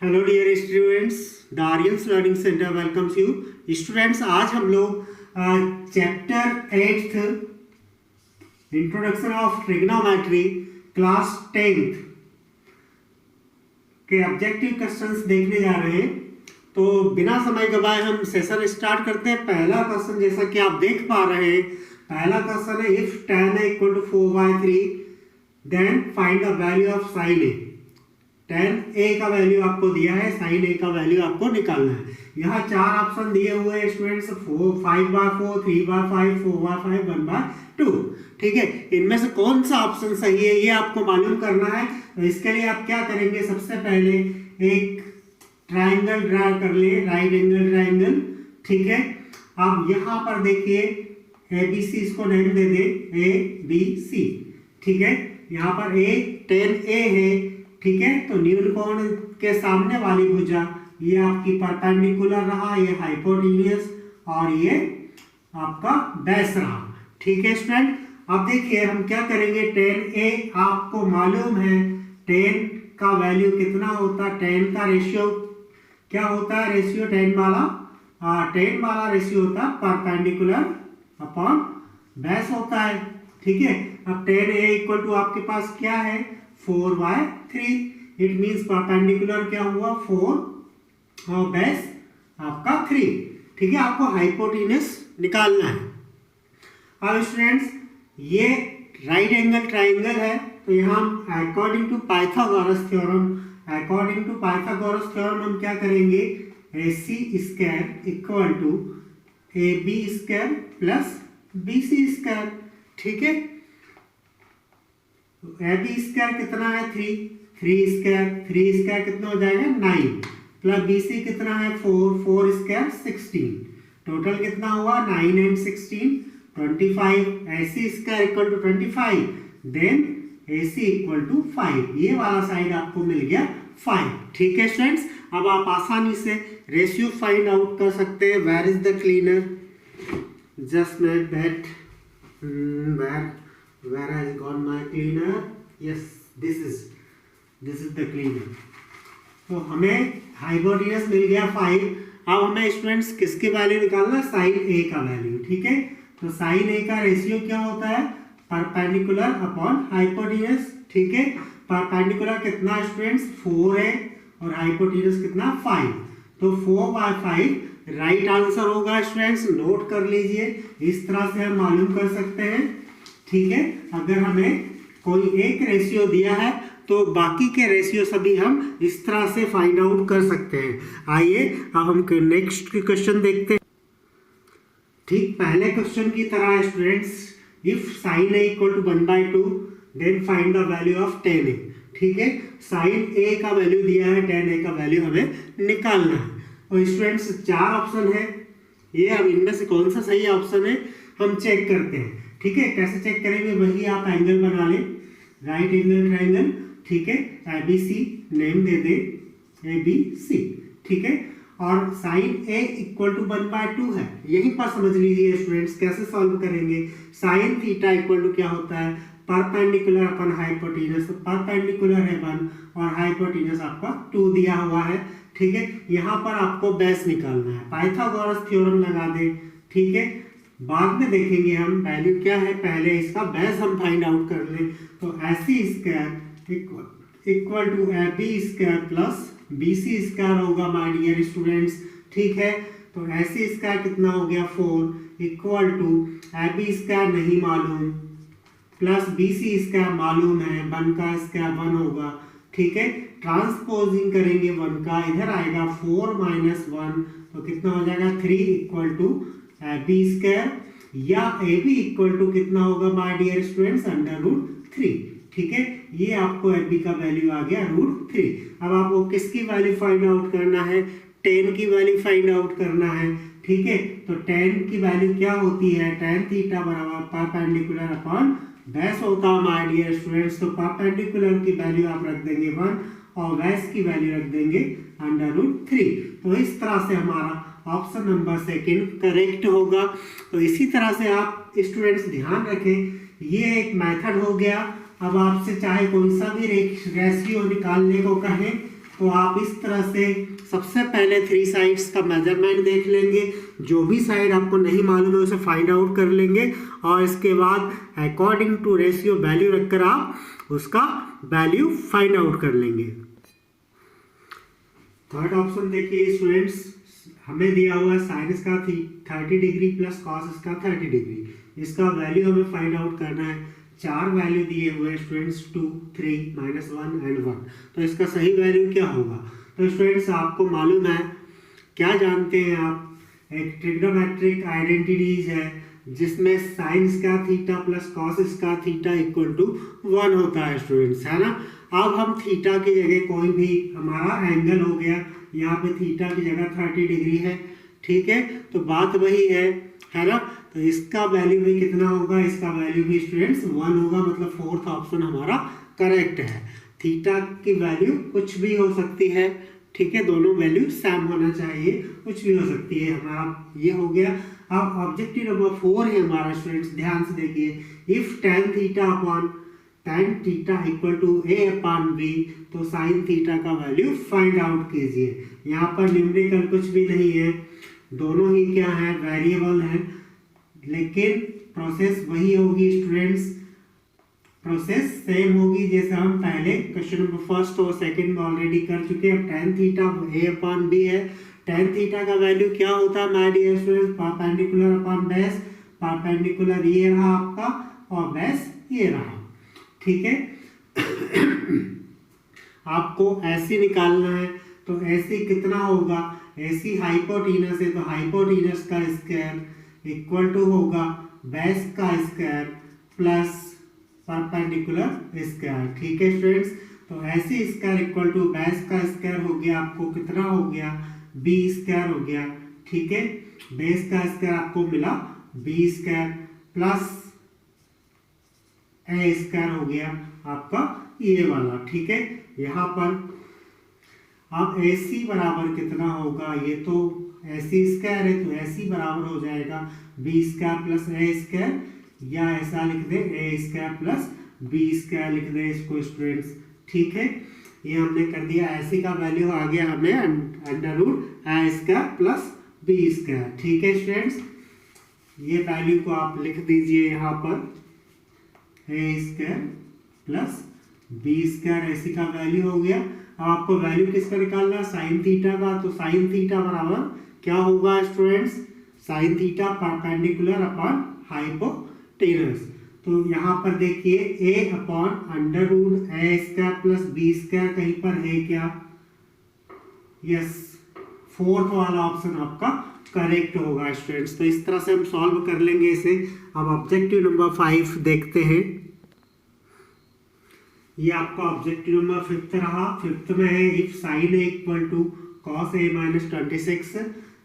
Hello dear students, the Aryans learning centre welcomes you. Students, आज हम लोग chapter 8 introduction of trigonometry class 10th के objective questions देखने जा रहे हैं। तो बिना समय गवाए हम सेशन स्टार्ट करते हैं। पहला क्वेश्चन जैसा कि आप देख पा रहे हैं, पहला क्वेश्चन है if tan a equal to 4/3 then find the value of sin a। tan a का वैल्यू आपको दिया है, sin a का वैल्यू आपको निकालना है। यहाँ चार ऑप्शन दिए हुए हैं स्टूडेंट्स, 5/4, 3/5, 4/5, 1/2। ठीक है, इनमें से कौन सा ऑप्शन सही है ये आपको मालूम करना है। तो इसके लिए आप क्या करेंगे, सबसे पहले एक ट्राइंगल ड्रा कर लिए, राइट एंगल ट्राइंगल। ठीक है, अब यहाँ पर देखिए ABC, इसको नेम दे दे ABC। ठीक है, यहाँ पर tan A है। ठीक है, तो न्यून कोण के सामने वाली भुजा ये आपकी परपेंडिकुलर रहा, ये हाइपोटेन्यूज और ये आपका बेस रहा। ठीक है स्टूडेंट, अब देखिए हम क्या करेंगे, tan A आपको मालूम है tan का वैल्यू कितना होता है, tan का रेशियो क्या होता है, रेशियो tan वाला रेशियो होता है परपेंडिकुलर अपॉन बेस होता है। ठीक है, अब tan A इक्वल टू आपके पास क्या है 4/3। इट मींस परपेंडिकुलर क्या हुआ 4 और बेस आपका 3। ठीक है, आपको हाइपोटेन्यूज निकालना है। अब स्टूडेंट्स ये राइट एंगल ट्राइंगल है, तो यहाँ अकॉर्डिंग टू पाइथागोरस थ्योरम हम क्या करेंगे, AC square equal to AB square plus BC square. ठीक है, AB स्क्वायर कितना है 3 स्क्वायर कितना हो जाएगा 9 प्लस BC कितना है 4 स्क्वायर 16। टोटल कितना हुआ 9 and 16 25। AC square equal to 25, then AC equal to 5। ये वाला साइड आपको मिल गया 5। ठीक है स्टूडेंट्स, अब आप आसानी से रेशियो फाइंड आउट कर सकते हैं। Where is the cleaner, just make that, where has gone my cleaner? Yes, this is the cleaner। तो हमें हाइपोटेन्यूज मिल गया 5। अब हमें स्टूडेंट्स किसकी वैल्यू निकालना है, sin A का वैल्यू। ठीक है, तो sin A का रेशियो क्या होता है, परपेंडिकुलर अपॉन हाइपोटेन्यूज। ठीक है, परपेंडिकुलर कितना स्टूडेंट्स 4 है और हाइपोटेन्यूज कितना 5, तो 4/5 राइट आंसर होगा। स्टूडेंट्स नोट कर लीजिए, इस तरह से हम मालूम कर सकते हैं। ठीक है, अगर हमें कोई एक रेशियो दिया है तो बाकी के रेशियो सभी हम इस तरह से फाइंड आउट कर सकते हैं। आइए अब हम नेक्स्ट क्वेश्चन देखते हैं। ठीक पहले क्वेश्चन की तरह students, if sin A equal to 1/2 then find the value of tan A। ठीक है, sin A का वैल्यू दिया है, tan A का वैल्यू हमें निकालना है। और स्टूडेंट्स चार ऑप्शन है, ये अब इनमें से कौन सा सही ऑप्शन है हम चेक करते हैं। ठीक है, कैसे चेक करेंगे, वही आप एंगल बना लें, राइट एंगल ट्राइंगल। ठीक है, ABC नेम दे दे ABC। ठीक है, और sin A इक्वल टू 1/2 है, यहीं पर समझ लीजिए स्टूडेंट्स कैसे सॉल्व करेंगे। sin थीटा इक्वल टू क्या होता है, परपेंडिकुलर अपन हाइपोटेन्यूज, परपेंडिकुलर है 1 और हाइपोटेन्यूज आपका 2 दिया हुआ है। ठीक है, यहाँ पर आपको बेस निकालना है, पाइथागोरस थ्योरम लगा दे। ठीक है, बाद में देखेंगे हम वैल्यू क्या है, पहले इसका बेस हम फाइंड आउट कर लें। तो AC square equal to AB square plus BC square होगा माय डियर स्टूडेंट्स। ठीक है, तो AC स्क्वायर कितना हो गया 4 इक्वल टू AB स्क्वायर नहीं मालूम प्लस BC स्क्वायर मालूम है, 1 का स्क्वायर 1 होगा। ठीक है, ट्रांसपोजिंग करेंगे 1 का, इधर आएगा 4 - 1, तो कितना हो जाएगा 3 इक्वल टू AB स्क्वायर, या AB इक्वल टू कितना होगा माय डियर स्टूडेंट्स √3। ठीक है, ये आपको AB का वैल्यू आ गया √3। अब आपको किसकी वैल्यू फाइंड आउट करना है, tan की वैल्यू फाइंड आउट करना है। ठीक है, तो tan की वैल्यू क्या होती है, tan थीटा बराबर परपेंडिकुलर अपॉन बेस होता है माय डियर स्टूडेंट्स। तो परपेंडिकुलर की वैल्यू आप रख देंगे 1 और बेस की वैल्यू रख देंगे √3। तो इस तरह से हमारा ऑप्शन नंबर 2 करेक्ट होगा। तो इसी तरह से आप स्टूडेंट्स ध्यान रखें, ये एक मेथड हो गया। अब आपसे चाहे कोई सा भी रेशियो निकालने को कहें तो आप इस तरह से सबसे पहले 3 साइड्स का मेजरमेंट देख लेंगे, जो भी साइड आपको नहीं मालूम है उसे फाइंड आउट कर लेंगे और इसके बाद अकॉर्डिंग टू रेशियो वैल्यू रखकर आप उसका वैल्यू फाइंड आउट कर लेंगे। थर्ड ऑप्शन देखिए स्टूडेंट्स, हमें दिया हुआ है साइन इसका 30 डिग्री प्लस कॉस इसका 30 डिग्री, इसका वैल्यू हमें फाइंड आउट करना है। 4 वैल्यू दिए हुए हैं स्टूडेंट्स, 2, 3, -1 एंड 1। तो इसका सही वैल्यू क्या होगा? तो स्टूडेंट्स आपको मालूम है, क्या जानते हैं आप, एक ट्रिग्नोमेट्रिक आइडेंटिटीज है जिसमें साइन इसका थीटा प्लस कॉस इसका थीटा इक्वल टू 1 होता है स्टूडेंट्स, है ना। अब हम थीटा की जगह कोई भी हमारा एंगल हो गया, यहाँ पे थीटा की जगह 30 डिग्री है, ठीक है, तो बात वही है ना। तो इसका वैल्यू भी कितना होगा? इसका वैल्यू भी स्टूडेंट्स 1 होगा, मतलब फोर्थ ऑप्शन हमारा करेक्ट है। थीटा की वैल्यू कुछ भी हो सकती है, ठीक है, दोनों वैल्यू सेम होना चाहिए, कुछ भी हो सकती है, हमारा ये हो गया। अब ऑब्जेक्टिव नंबर 4 है हमारा स्टूडेंट्स, ध्यान से देखिए, if tan theta upon tan theta equal to a upon b, तो साइन थीटा का वैल्यू फाइंड आउट कीजिए। यहाँ पर न्यूमेरिकल कुछ भी नहीं है, दोनों ही क्या है, वेरिएबल है, लेकिन प्रोसेस वही होगी स्टूडेंट्स, प्रोसेस सेम होगी जैसे हम पहले क्वेश्चन नंबर फर्स्ट और सेकंड में ऑलरेडी कर चुके हैं। tan theta a upon b है, tan थीटा का वैल्यू क्या होता है my dear students? Perpendicular upon base, perpendicular ये रहा आपका और बेस ये रहा, ठीक है। आपको ऐसी निकालना है, तो ऐसी कितना होगा? ऐसी हाइपोटीनस है, तो हाइपोटीनस का स्क्वायर इक्वल टू होगा बेस का स्क्वायर प्लस परपेंडिकुलर स्क्वायर, ठीक है स्टूडेंट्स। तो ऐसे स्क्वायर इक्वल टू बेस का स्क्वायर हो गया, आपको कितना हो गया? बी स्क्वायर हो गया, ठीक है। बेस का स्क्वायर आपको मिला बी स्क्वायर प्लस ए स्क्वायर हो गया आपका ये वाला, ठीक है। यहाँ पर अब ए सी बराबर कितना होगा? ये तो ए सी स्क्वायर है, तो ए सी बराबर हो जाएगा बी स्क्वायर प्लस ए स्क्वायर, या ऐसा लिख दे ए स्क्वायर प्लस बी स्क्वायर लिख दे इसको स्टूडेंट्स, ठीक है। ये हमने कर दिया, ऐसी का वैल्यू आ गया हमें under root A square plus B square, ठीक है स्टूडेंट्स। ये वैल्यू को आप लिख दीजिए यहाँ पर, ए स्क्वायर प्लस बी स्क्वायर ऐसी का वैल्यू हो गया। अब आपको वैल्यू किसका निकालना है? साइन थीटा का, तो साइन थीटा बराबर क्या होगा students? Sine theta perpendicular upon hypotenuse. तो यहाँ पर देखिए a upon under root A square plus B square, कहीं पर है क्या? यस, फोर्थ वाला ऑप्शन आपका करेक्ट होगा स्टूडेंट्स। तो इस तरह से हम सॉल्व कर लेंगे इसे। अब ऑब्जेक्टिव नंबर 5 देखते हैं। ये आपका ऑब्जेक्टिव नंबर 5 रहा। 5 में है if sine A equal to cos A minus 26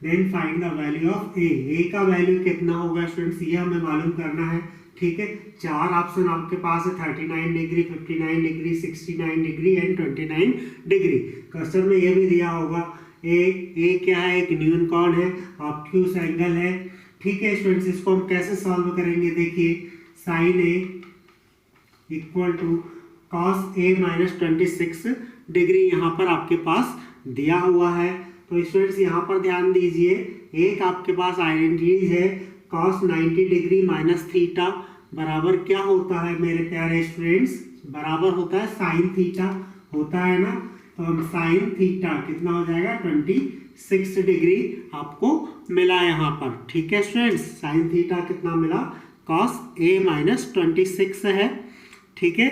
then find the value of A. A का वैल्यू कितना होगा स्टूडेंट्स? ये हमें मालूम करना है, ठीक है। 4 ऑप्शन आपके पास है, 39 degree, 59 degree, 69 degree and 29 degree. Question में ये भी दिया होगा ए क्या है? एक न्यून कॉन है, ऑब्ट्यूस एंगल है, ठीक है स्टूडेंट्स। इसको हम कैसे सॉल्व करेंगे? देखिए sine A equal to cos A minus 26 degree यहाँ पर आपके पास दिया हुआ है। तो स्टूडेंट्स यहाँ पर ध्यान दीजिए, एक आपके पास आइडेंटिटी है कॉस 90 डिग्री माइनस थीटा बराबर क्या होता है मेरे प्यारे स्टूडेंट्स? बराबर होता है साइन थीटा, होता है ना। तो हम साइन थीटा कितना हो जाएगा? 26 डिग्री आपको मिला यहाँ पर, ठीक है स्टूडेंट्स। साइन थीटा कितना मिला? कॉस ए माइनस 26 है, ठीक है।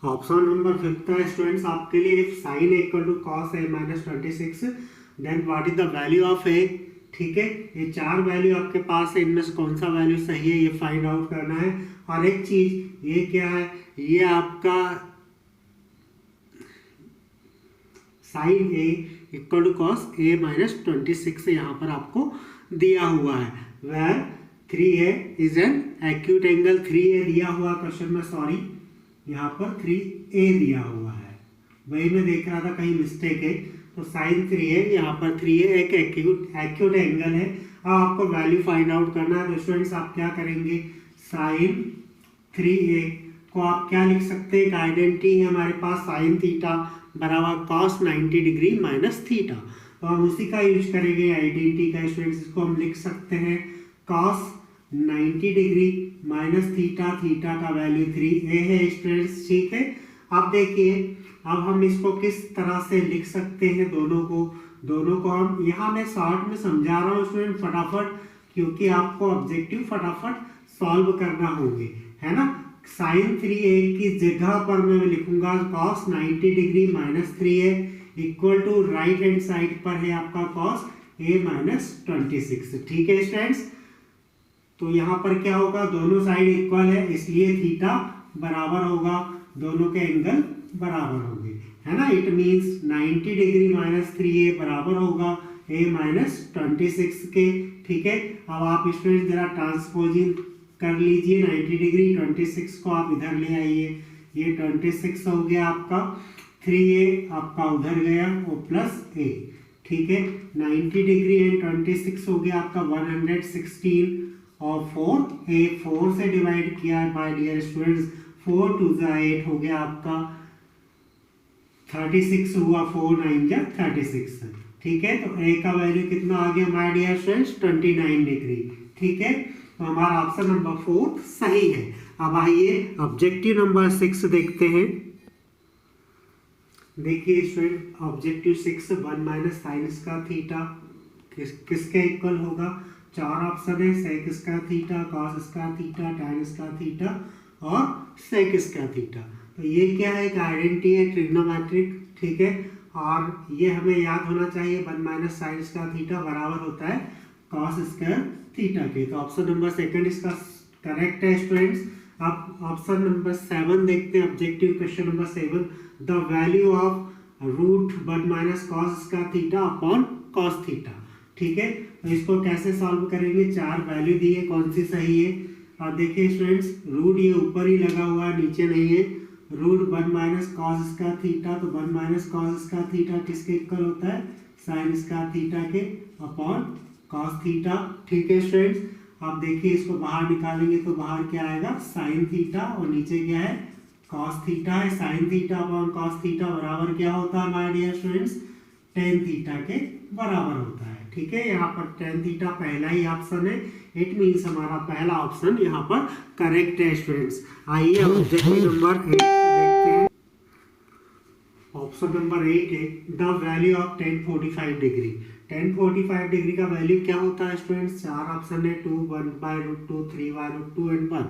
ऑप्शन नंबर 5 है स्टूडेंट्स आपके लिए, if sine A equal to cos A minus 26 then what is the value of A, ठीक है। ये 4 वैल्यू आपके पास है, इनमें से कौन सा वैल्यू सही है ये फाइंड आउट करना है। और एक चीज ये क्या है, ये आपका sine A equal to cos A minus 26 यहाँ पर आपको दिया हुआ है, where 3a is an acute angle, 3a दिया हुआ क्वेश्चन में, सॉरी यहाँ पर 3a दिया हुआ है, वही मैं देख रहा था कहीं मिस्टेक है, तो साइन 3 है, यहाँ पर 3a एक एक्यूट एंगल है। अब आपको वैल्यू फाइंड आउट करना है, तो स्टूडेंट्स आप क्या करेंगे, साइन 3a को आप क्या लिख सकते हैं, एक आइडेंटिटी है हमारे पास, साइन थीटा बराबर कॉस 90 डिग्री माइनस थीटा, तो हम उसी का यूज करेंगे आइडेंटिटी का। स्टूडेंट्स इसको हम लिख सकते हैं cos 90 degree minus theta, theta का वैल्यू 3a है स्टूडेंट्स, ठीक है। अब देखिए अब हम इसको किस तरह से लिख सकते हैं, दोनों को हम यहाँ मैं शॉर्ट में समझा रहा हूँ स्टूडेंट फटाफट, क्योंकि आपको ऑब्जेक्टिव फटाफट सॉल्व करना होंगे, है ना। साइन 3a की जगह पर मैं लिखूंगा cos 90 degree minus 3a equal to right hand side पर है आपका कॉस a माइनस 26, ठीक है स्टूडेंट्स। तो यहाँ पर क्या होगा, दोनों साइड इक्वल है, इसलिए थीटा बराबर होगा, दोनों के एंगल बराबर होंगे, है ना। It means 90 degree minus 3a बराबर होगा a माइनस 26 के, ठीक है। अब आप स्टूडेंट जरा ट्रांसपोजिंग कर लीजिए, 90 डिग्री 26 को आप इधर ले आइए, ये 26 हो गया आपका, 3a आपका उधर गया वो प्लस a, ठीक है। 90 डिग्री एंड 26 हो गया आपका 116 और 4 से डिवाइड किया है बाय डियर स्टूडेंट्स, 4 2 8 हो गया आपका, 36 हुआ, 4 9 जा 36, ठीक है। तो a का वैल्यू कितना आ गया माय डियर स्टूडेंट्स, 29 डिग्री, ठीक है। तो हमारा ऑप्शन नंबर 4 सही है। अब आइए ऑब्जेक्टिव नंबर 6 देखते हैं। देखिए student objective 6 1 minus sine square theta किसके इक्वल होगा, 4 ऑप्शन है, sec square theta, cos square theta, tan square theta और सेक स्क्वायर थीटा। तो ये क्या है, एक आइडेंटिटी है ट्रिग्नोमेट्रिक, ठीक है। और ये हमें याद होना चाहिए 1 माइनस साइन स्क्वायर थीटा बराबर होता है कॉस स्क्वायर थीटा के। तो ऑप्शन नंबर सेकंड इसका करेक्ट है स्टूडेंट्स। अब ऑप्शन नंबर 7 देखते हैं, objective question number 7, the value of root 1 minus cos square theta upon cos theta, ठीक है। तो इसको कैसे सॉल्व करेंगे, 4 वैल्यू दी है, कौन सी सही है। और देखिए स्टूडेंट्स रूट ये ऊपर ही लगा हुआ है, नीचे नहीं है, root 1 minus cos square theta, तो 1 माइनस कॉस स्क्वायर थीटा किसके इक्वल होता है, साइन स्क्वायर थीटा के अपॉन कॉस थीटा, ठीक है स्टूडेंट्स। आप देखिए इसको बाहर निकालेंगे तो बाहर क्या आएगा, साइन थीटा और नीचे क्या है, कॉस थीटा है। Sine theta upon cos theta बराबर क्या होता है my dear students, tan theta के बराबर होता है, ठीक है। यहाँ पर टेन थीटा पहला ही ऑप्शन है, इट मीन्स हमारा पहला ऑप्शन यहाँ पर करेक्ट है स्टूडेंट्स। आइए ऑब्जेक्टिव नंबर 8 देखते हैं। ऑप्शन नंबर 8 है the value of tan 45 degree. tan 45 degree का वैल्यू क्या होता है स्टूडेंट्स, 4 ऑप्शन है, 2 1 by root 2 3 by root 2 and 1,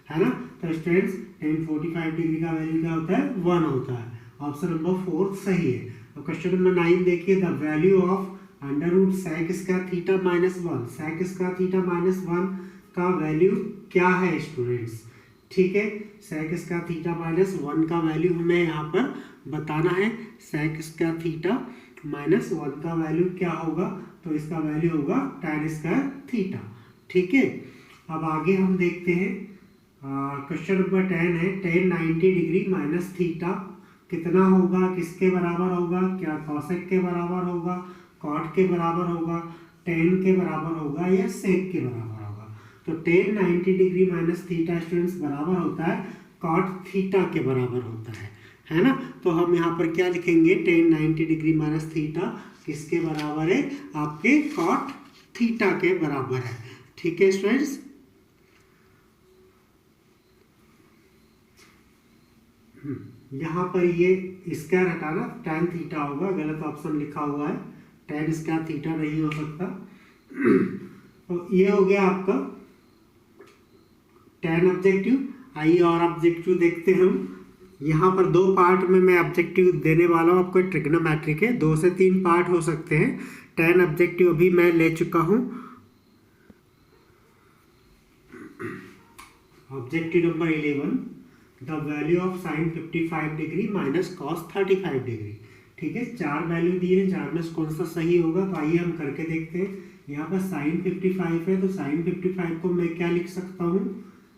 है ना। तो स्टूडेंट्स tan 45 डिग्री का वैल्यू क्या होता है, 1 होता है। ऑप्शन नंबर 4 सही है। तो क्वेश्चन नंबर 9 देखिए, the value of under root sec square theta minus 1, sec square theta minus 1 का वैल्यू क्या है स्टूडेंट्स, ठीक है। सेक स्क्वायर थीटा माइनस 1 का वैल्यू हमें यहाँ पर बताना है, सेक स्क्वायर थीटा माइनस 1 का वैल्यू क्या होगा, तो इसका वैल्यू होगा tan स्क्वायर थीटा, ठीक है। अब आगे हम देखते हैं क्वेश्चन नंबर 10 है, tan 90 डिग्री माइनस थीटा कितना होगा, किसके बराबर होगा, क्या कॉसेक के बराबर होगा, कॉट के बराबर होगा, tan के बराबर होगा या सेक के बराबर होगा। तो tan 90 degree minus theta students बराबर होता है कॉट थीटा के बराबर होता है ना। तो हम यहाँ पर क्या लिखेंगे, tan 90 डिग्री माइनस थीटा किसके बराबर है, आपके कॉट थीटा के बराबर है, ठीक है स्टूडेंट्स। यहाँ पर ये स्क्वायर हटाना, tan थीटा होगा, गलत ऑप्शन लिखा हुआ है, tan स्क्वायर थीटा नहीं हो सकता। तो ये हो गया आपका tan ऑब्जेक्टिव। आइए और ऑब्जेक्टिव देखते हैं हम। यहाँ पर 2 पार्ट में मैं ऑब्जेक्टिव देने वाला हूँ आपको, ट्रिग्नोमेट्रिक है, 2 से 3 पार्ट हो सकते हैं। tan ऑब्जेक्टिव अभी मैं ले चुका हूँ। Objective number 11, the value of sine 55 degree minus cos 35 degree, ठीक है। 4 वैल्यू दिए हैं, 4 में से कौन सा सही होगा, तो आइए हम करके देखते हैं। यहाँ पर साइन 55 है, तो साइन 55 को मैं क्या लिख सकता हूँ,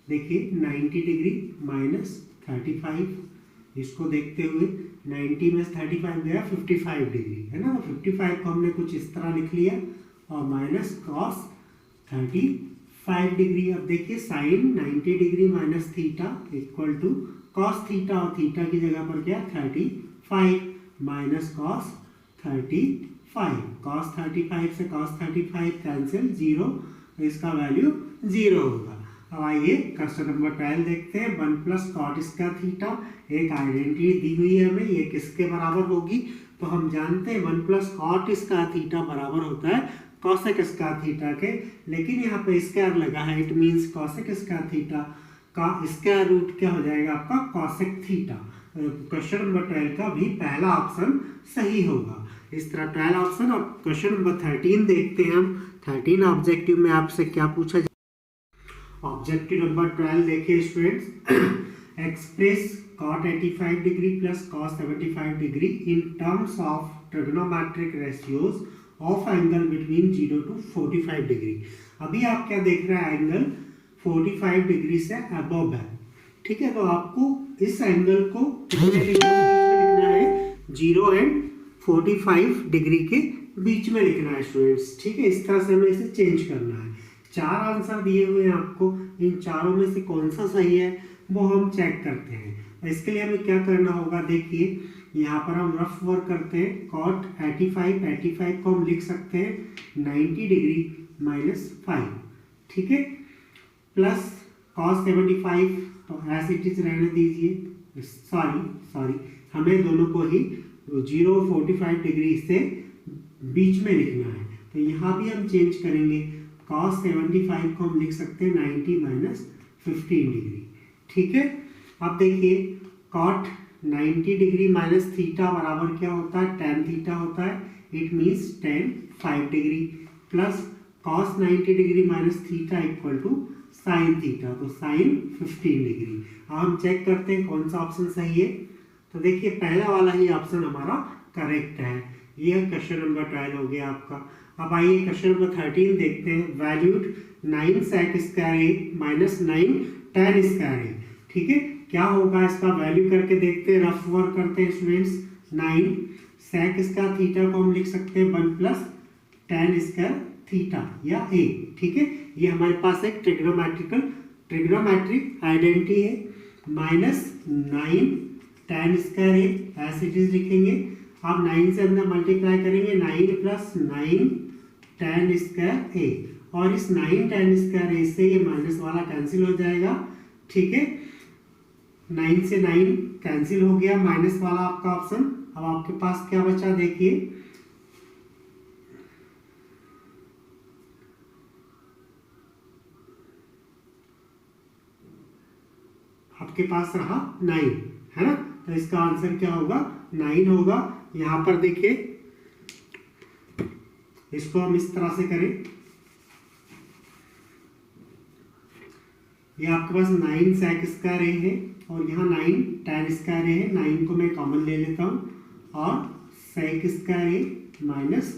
देखिए 90 डिग्री माइनस 35, इसको देखते हुए 90 में 35 गया 55 डिग्री है ना, तो 55 को हमने कुछ इस तरह लिख लिया और माइनस कॉस 35 डिग्री। अब देखिए sine 90 degree minus theta equal to cos theta, और थीटा की जगह पर क्या 35 माइनस कॉस 35, कॉस 35 से कॉस 35 कैंसिल, जीरो, तो इसका वैल्यू जीरो होगा। अब आइए क्वेश्चन नंबर 12 देखते हैं। 1 प्लस कॉट स्क्वायर थीटा, एक आइडेंटिटी दी हुई है हमें, ये किसके बराबर होगी, तो हम जानते हैं 1 प्लस कॉट स्क्वायर थीटा बराबर होता है कॉसेक स्क्वायर थीटा के, लेकिन यहाँ पे स्क्वायर लगा है, it means cosec square theta का स्क्वायर रूट क्या हो जाएगा आपका कॉसेक थीटा। क्वेश्चन नंबर 12 का भी पहला ऑप्शन सही होगा। इस तरह 12 ऑप्शन। और क्वेश्चन नंबर 13 देखते हैं हम। 13 ऑब्जेक्टिव में आपसे क्या पूछा जाए। ऑब्जेक्टिव नंबर 12 देखिए students, express cot 85 degree plus cos 75 degree in terms of trigonometric ratios of angle between 0 to 45 degree. अभी आप क्या देख रहे हैं, एंगल 45 डिग्री से अबव है, ठीक है, तो आपको इस एंगल को कितने डिग्री के बीच में लिखना है, 0 एंड 45 डिग्री के बीच में लिखना है स्टूडेंट्स, ठीक है। इस तरह से हमें इसे चेंज करना है। 4 आंसर दिए हुए हैं आपको, इन चारों में से कौन सा सही है वो हम चेक करते हैं। इसके लिए हमें क्या करना होगा, देखिए यहाँ पर हम रफ वर्क करते हैं। cot 85 को हम लिख सकते हैं 90 डिग्री माइनस 5, ठीक है, प्लस cos 75, तो एज इट इज रहने दीजिए, सॉरी हमें दोनों को ही 0-45 डिग्री से बीच में लिखना है, तो यहाँ भी हम चेंज करेंगे। cos 75 को हम लिख सकते हैं 90 माइनस 15 डिग्री, ठीक है। अब देखिए cot 90 डिग्री माइनस थीटा बराबर क्या होता है, tan थीटा होता है, it means tan 5 degree, plus cos 90 degree minus theta equal to sin theta, तो sin 15 डिग्री। अब हम चेक करते हैं कौन सा ऑप्शन सही है, तो देखिए पहला वाला ही ऑप्शन हमारा करेक्ट है। ये क्वेश्चन नंबर 12 हो गया आपका। अब आइए क्वेश्चन नंबर 13 देखते हैं। वैल्यूड 9 sec स्क्वायर ए माइनस 9 tan स्क्वायर ए, ठीक है, क्या होगा इसका वैल्यू करके देखते हैं, रफ वर्क करते हैं स्टूडेंट्स। 9 sec स्क्वायर थीटा को हम लिख सकते हैं 1 प्लस tan स्क्वायर थीटा या a, ठीक है, ये हमारे पास एक ट्रिग्नोमेट्रिक आइडेंटिटी है, माइनस 9 tan स्क्वायर ए ऐसे इट इज लिखेंगे। आप 9 से अंदर मल्टीप्लाई करेंगे, 9 प्लस 9 tan स्क्वायर ए, और इस 9 tan स्क्वायर ए से ये माइनस वाला कैंसिल हो जाएगा, ठीक है, 9 से 9 कैंसिल हो गया, माइनस वाला आपका ऑप्शन। अब आपके पास क्या बचा, देखिए आपके पास रहा 9, है ना, तो इसका आंसर क्या होगा, 9 होगा। यहां पर देखिए इसको हम इस तरह से करें, ये आपके पास 9 sec स्क्वायर ए है और यहाँ 9 tan स्क्वायर ए है, 9 को मैं कॉमन ले लेता हूँ, और sec स्क्वायर ए माइनस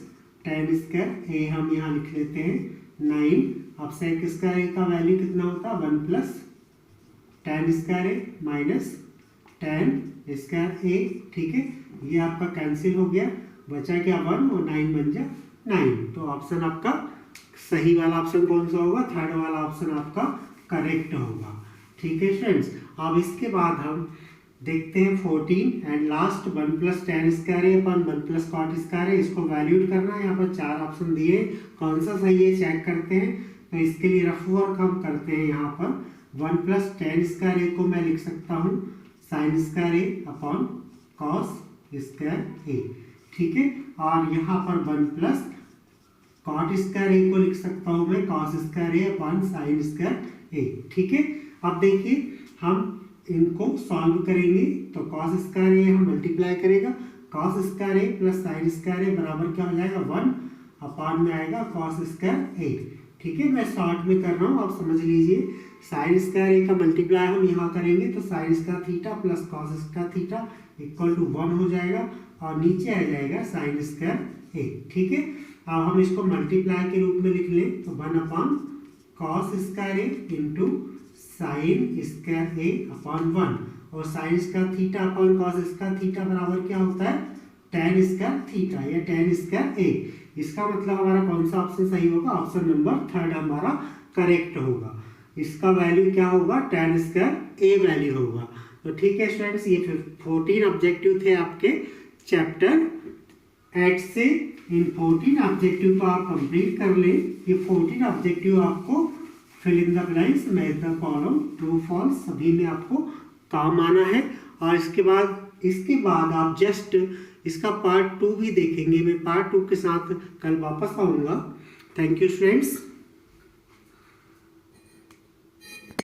tan स्क्वायर ए हम यहाँ लिख लेते हैं 9। अब sec स्क्वायर ए का वैल्यू कितना होता है, 1 प्लस tan स्क्वायर ए माइनस tan स्क्वायर ए, ठीक है, ये आपका कैंसिल हो गया, बचा क्या 1 और 9 बन जा 9, तो ऑप्शन आपका सही वाला ऑप्शन कौन सा होगा, थर्ड वाला ऑप्शन आपका करेक्ट होगा, ठीक है फ्रेंड्स। अब इसके बाद हम देखते हैं 14 and last 1 plus tan square A upon 1 plus cot square है, इसको वैल्यूड करना है। यहाँ पर 4 ऑप्शन दिए, कौन सा सही है चेक करते हैं। तो इसके लिए रफ वर्क हम करते हैं, यहाँ पर 1 प्लस tan स्क्वायर ए को मैं लिख सकता हूँ sin स्क्वायर ए अपॉन cos स्क्वायर ए, ठीक है, और यहाँ पर 1 प्लस cot स्क्वायर ए को लिख सकता हूँ मैं cos स्क्वायर ए अपॉन sin स्क्वायर ए, ठीक है। अब देखिए हम इनको सॉल्व करेंगे, तो cos स्क्वायर ए हम मल्टीप्लाई करेगा, cos स्क्वायर ए प्लस sin स्क्वायर ए बराबर क्या हो जाएगा, 1 अपॉन में आएगा cos स्क्वायर ए, ठीक है, मैं शॉर्ट में कर रहा हूँ, आप समझ लीजिए। sin स्क्वायर ए का मल्टीप्लाई हम यहाँ करेंगे, तो sin square theta plus cos square theta equal to 1 हो जाएगा, और नीचे आ जाएगा sin स्क्वायर ए, ठीक है। अब हम इसको मल्टीप्लाई के रूप में लिख लें, तो 1 अपॉन cos स्क्वायर ए इंटू साइन स्क्वायर ए अपॉन 1, और sign square theta upon cos square theta बराबर क्या होता है, tan स्क्वायर थीटा या tan स्क्वायर ए। इसका मतलब हमारा कौन सा ऑप्शन सही होगा, ऑप्शन नंबर 3 हमारा करेक्ट होगा। इसका वैल्यू क्या होगा, tan स्क्वायर ए वैल्यू होगा। तो ठीक है स्टूडेंट्स, ये 14 ऑब्जेक्टिव थे आपके चैप्टर 8 से। इन 14 ऑब्जेक्टिव को आप कंप्लीट कर लें। ये 14 ऑब्जेक्टिव आपको fill in the blanks, match the column, true false सभी में आपको काम आना है। और इसके बाद आप जस्ट इसका पार्ट 2 भी देखेंगे। मैं पार्ट 2 के साथ कल वापस आऊँगा। Thank you students.